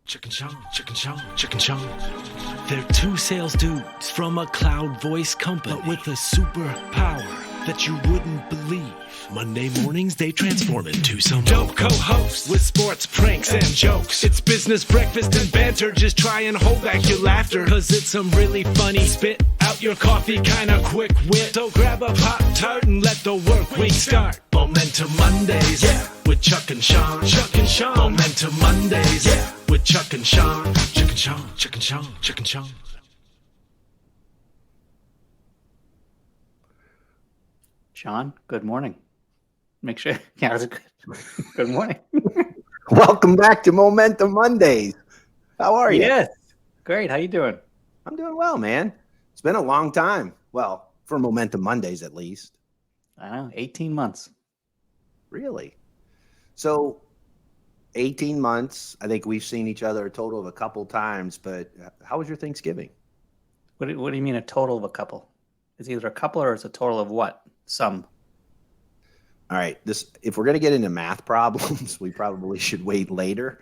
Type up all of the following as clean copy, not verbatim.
Chuck and Shawn, Chuck and Shawn, Chuck and Shawn. They're two sales dudes from a cloud voice company, but with a superpower that you wouldn't believe. Monday mornings, they transform into some dope co-hosts with sports, pranks, and jokes. It's business, breakfast, and banter. Just try and hold back your laughter, cause it's some really funny spit out your coffee kind of quick wit. So grab a Pop-Tart and let the work week start. Momentum Mondays, yeah, with Chuck and Shawn. Chuck and Shawn. Momentum Mondays, yeah, with Chuck and Shawn. Chuck and Shawn, Chuck and Shawn, Chuck and Shawn. Shawn, good morning. Make sure, yeah, good morning. Welcome back to Momentum Mondays. How are you? Yes, great. How you doing? I'm doing well, man. It's been a long time. Well, for Momentum Mondays, at least. I know, 18 months. Really? So 18 months. I think we've seen each other a total of a couple times, but how was your Thanksgiving? What do you mean a total of a couple? It's either a couple or it's a total of what? Some. All right. If we're going to get into math problems, we probably should wait later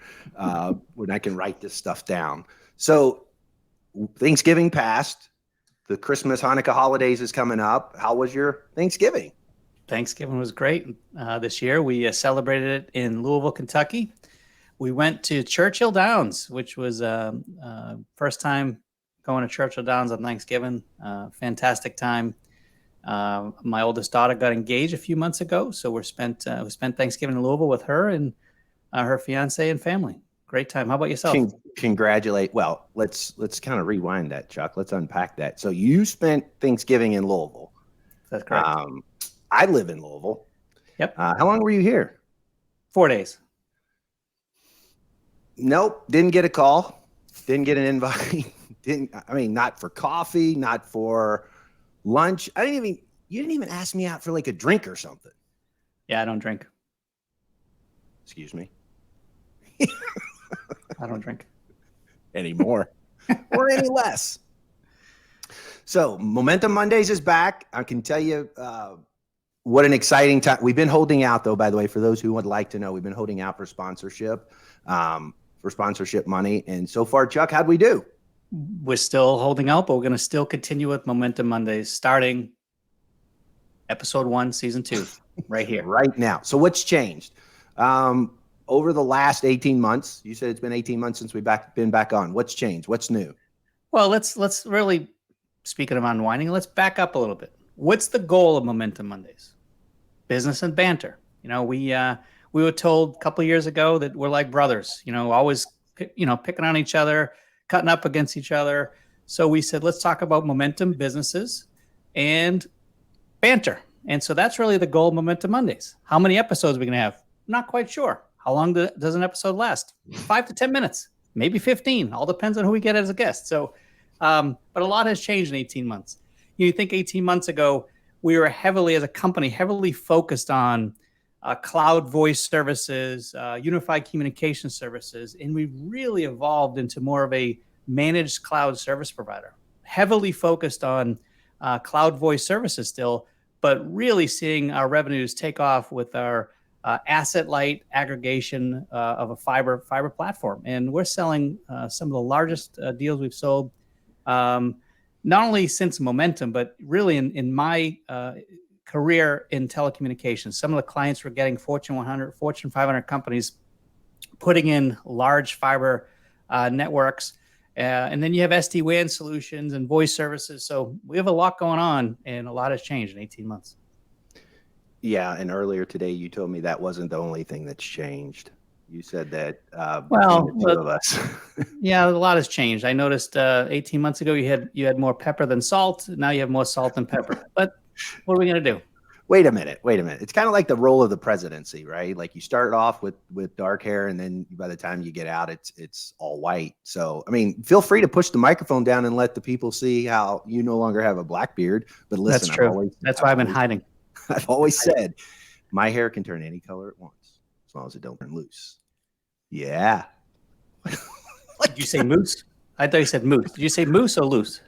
when I can write this stuff down. So Thanksgiving passed. The Christmas, Hanukkah holidays is coming up. How was your Thanksgiving? Thanksgiving was great this year. We celebrated it in Louisville, Kentucky. We went to Churchill Downs, which was first time going to Churchill Downs on Thanksgiving. Fantastic time. My oldest daughter got engaged a few months ago, so we spent Thanksgiving in Louisville with her and her fiance and family. Great time. How about yourself? Congratulate. Well, let's kind of rewind that, Chuck. Let's unpack that. So you spent Thanksgiving in Louisville. That's correct. I live in Louisville. Yep. How long were you here? 4 days. Nope. Didn't get a call. Didn't get an invite. Not for coffee, not for lunch. You didn't even ask me out for like a drink or something. Yeah, I don't drink. Excuse me. I don't drink anymore or any less. So Momentum Mondays is back. I can tell you what an exciting time. We've been holding out, though, by the way, for those who would like to know, we've been holding out for sponsorship money. And so far, Chuck, how'd we do? We're still holding out, but we're going to still continue with Momentum Mondays starting episode 1, season 2, right here. Right now. So what's changed? Over the last 18 months, you said it's been 18 months since we've been back on. What's changed? What's new? Well, let's really, speaking of unwinding, let's back up a little bit. What's the goal of Momentum Mondays? Business and banter. We were told a couple of years ago that we're like brothers, always, picking on each other, cutting up against each other. So we said, let's talk about momentum, businesses, and banter. And so that's really the goal of Momentum Mondays. How many episodes are we going to have? Not quite sure. How long does an episode last? 5 to 10 minutes, maybe 15. All depends on who we get as a guest. So, but a lot has changed in 18 months. You think 18 months ago, we were as a company, heavily focused on cloud voice services, unified communication services, and we really evolved into more of a managed cloud service provider, heavily focused on cloud voice services still, but really seeing our revenues take off with our asset-light aggregation of a fiber platform. And we're selling some of the largest deals we've sold, not only since Momentum, but really in my career in telecommunications. Some of the clients were getting Fortune 100, Fortune 500 companies putting in large fiber networks. And then you have SD-WAN solutions and voice services. So we have a lot going on, and a lot has changed in 18 months. Yeah, and earlier today you told me that wasn't the only thing that's changed. You said that between the two of us. Yeah, a lot has changed. I noticed 18 months ago you had more pepper than salt. Now you have more salt than pepper. But what are we going to do? Wait a minute. It's kind of like the role of the presidency, right? Like you start off with dark hair, and then by the time you get out, it's all white. So, feel free to push the microphone down and let the people see how you no longer have a black beard. But listen, that's true. That's why I've been hiding. I've always said my hair can turn any color it wants as long as it don't turn loose. Yeah. Did you say moose? I thought you said moose. Did you say moose or loose?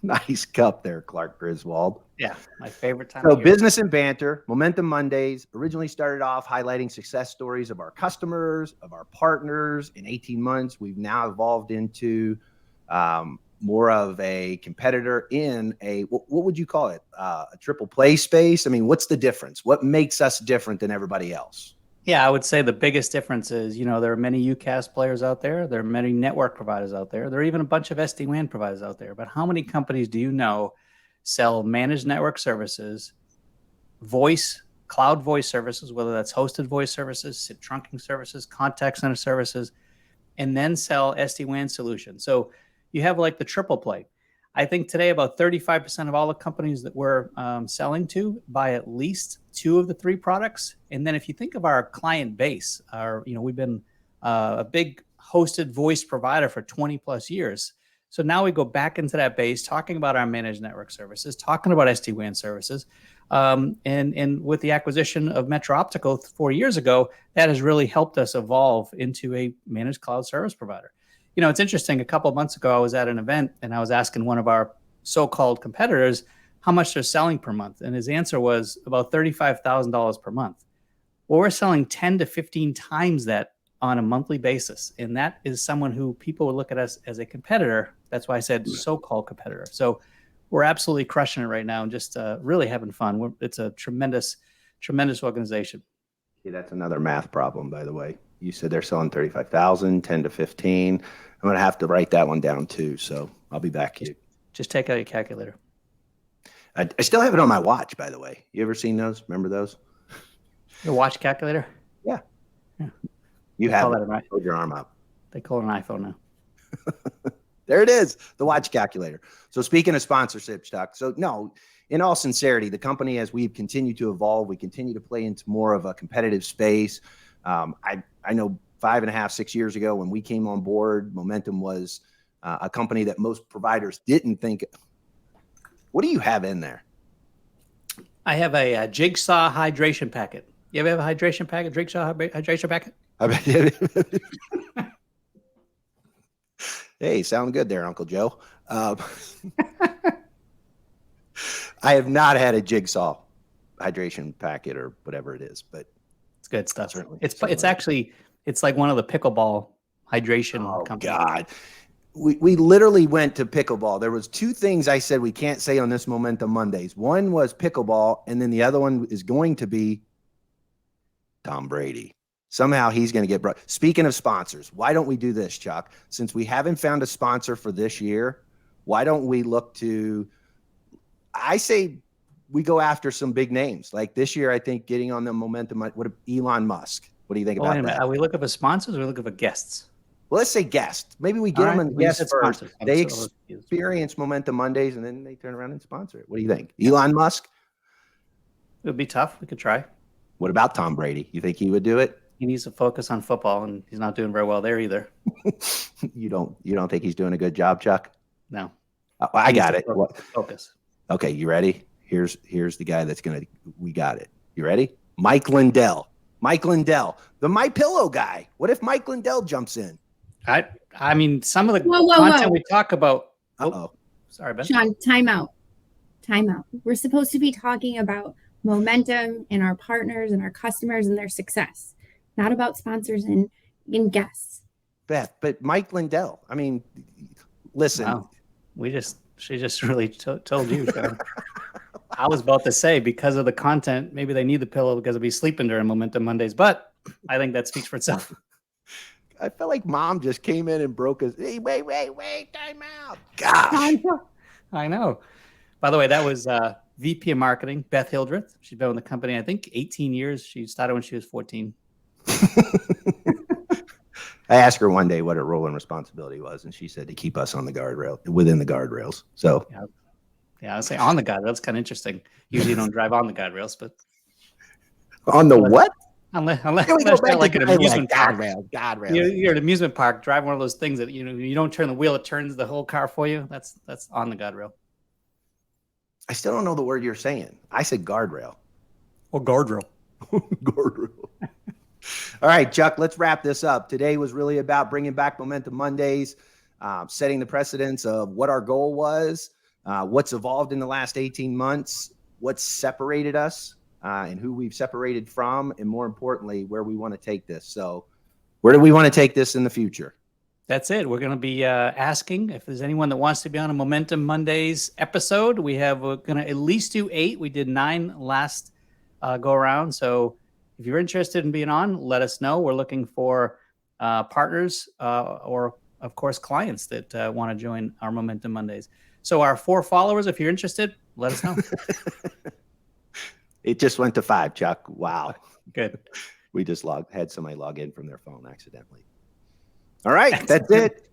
Nice cup there, Clark Griswold. Yeah, my favorite time So of year. Business and Banter, Momentum Mondays, originally started off highlighting success stories of our customers, of our partners. In 18 months, we've now evolved into more of a competitor in a, what would you call it? A triple play space? I mean, what's the difference? What makes us different than everybody else? Yeah, I would say the biggest difference is, there are many UCaaS players out there. There are many network providers out there. There are even a bunch of SD-WAN providers out there. But how many companies do you know sell managed network services, voice, cloud voice services, whether that's hosted voice services, SIP trunking services, contact center services, and then sell SD-WAN solutions? So you have like the triple play. I think today about 35% of all the companies that we're selling to buy at least two of the three products. And then if you think of our client base, we've been a big hosted voice provider for 20 plus years. So now we go back into that base, talking about our managed network services, talking about SD-WAN services. And with the acquisition of Metro Optical 4 years ago, that has really helped us evolve into a managed cloud service provider. It's interesting. A couple of months ago, I was at an event and I was asking one of our so-called competitors how much they're selling per month. And his answer was about $35,000 per month. Well, we're selling 10 to 15 times that on a monthly basis. And that is someone who people would look at us as a competitor. That's why I said so-called competitor. So we're absolutely crushing it right now and just really having fun. It's a tremendous, tremendous organization. Yeah, that's another math problem, by the way. You said they're selling 35,000, 10 to 15. I'm going to have to write that one down too. So I'll be back here. Just take out your calculator. I still have it on my watch, by the way. You ever seen those? Remember those? Your watch calculator? Yeah. Yeah. You have it. Right? Hold your arm up. They call it an iPhone now. There it is, the watch calculator. So speaking of sponsorship, Chuck, so no, in all sincerity, the company, as we've continued to evolve, we continue to play into more of a competitive space. I know 5.5, 6 years ago when we came on board, Momentum was a company that most providers didn't think. What do you have in there? I have a Jigsaw hydration packet. You ever have a hydration packet, Jigsaw hydration packet? Hey, sound good there, Uncle Joe. I have not had a Jigsaw hydration packet or whatever it is, but it's good stuff. It's actually like one of the pickleball hydration companies. God. We literally went to pickleball. There was two things I said we can't say on this Momentum Mondays. One was pickleball, and then the other one is going to be Tom Brady. Somehow he's going to get brought. Speaking of sponsors, why don't we do this, Chuck? Since we haven't found a sponsor for this year, why don't we look to, I say we go after some big names. Like this year, I think getting on the Momentum, Elon Musk. What do you think about that? Are we looking for sponsors or are we looking for guests? Well, let's say guests. Maybe we get them and guests first. They experience Momentum Mondays and then they turn around and sponsor it. What do you think? Elon Musk? It would be tough. We could try. What about Tom Brady? You think he would do it? He needs to focus on football, and he's not doing very well there either. You don't think he's doing a good job, Chuck? No. I got it. Focus. Okay, you ready? Here's the guy that's we got it. You ready? Mike Lindell. Mike Lindell, the My Pillow guy. What if Mike Lindell jumps in? I mean, some of the content we talk about. Uh-oh. Sorry, Ben. Shawn, time out. We're supposed to be talking about Momentum and our partners and our customers and their success, not about sponsors and guests. Beth, but Mike Lindell, I mean, listen. Wow. She just really told you. So. I was about to say, because of the content, maybe they need the pillow because they'll be sleeping during Momentum Mondays, but I think that speaks for itself. I felt like Mom just came in and broke us. Hey, wait, time out. Gosh. I know. By the way, that was VP of Marketing, Beth Hildreth. She's been with the company, I think, 18 years. She started when she was 14. I asked her one day what her role and responsibility was, and she said to keep us on the guardrail, within the guardrails. So, yeah, I would say on the guardrails. That's kind of interesting. Usually, you don't drive on the guardrails, but on the what? Unless you're like an amusement park. You're at an amusement park, drive one of those things that you don't turn the wheel; it turns the whole car for you. That's on the guardrail. I still don't know the word you're saying. I said guardrail. Or guardrail. Guardrail. All right, Chuck, let's wrap this up. Today was really about bringing back Momentum Mondays, setting the precedence of what our goal was, what's evolved in the last 18 months, what's separated us, and who we've separated from, and more importantly, where we want to take this. So where do we want to take this in the future? That's it. We're going to be asking if there's anyone that wants to be on a Momentum Mondays episode. We're going to at least do 8. We did 9 last go around. So if you're interested in being on, let us know. We're looking for partners or, of course, clients that want to join our Momentum Mondays. So our 4 followers, if you're interested, let us know. It just went to 5, Chuck. Wow. Good. We just had somebody log in from their phone accidentally. All right, that's it.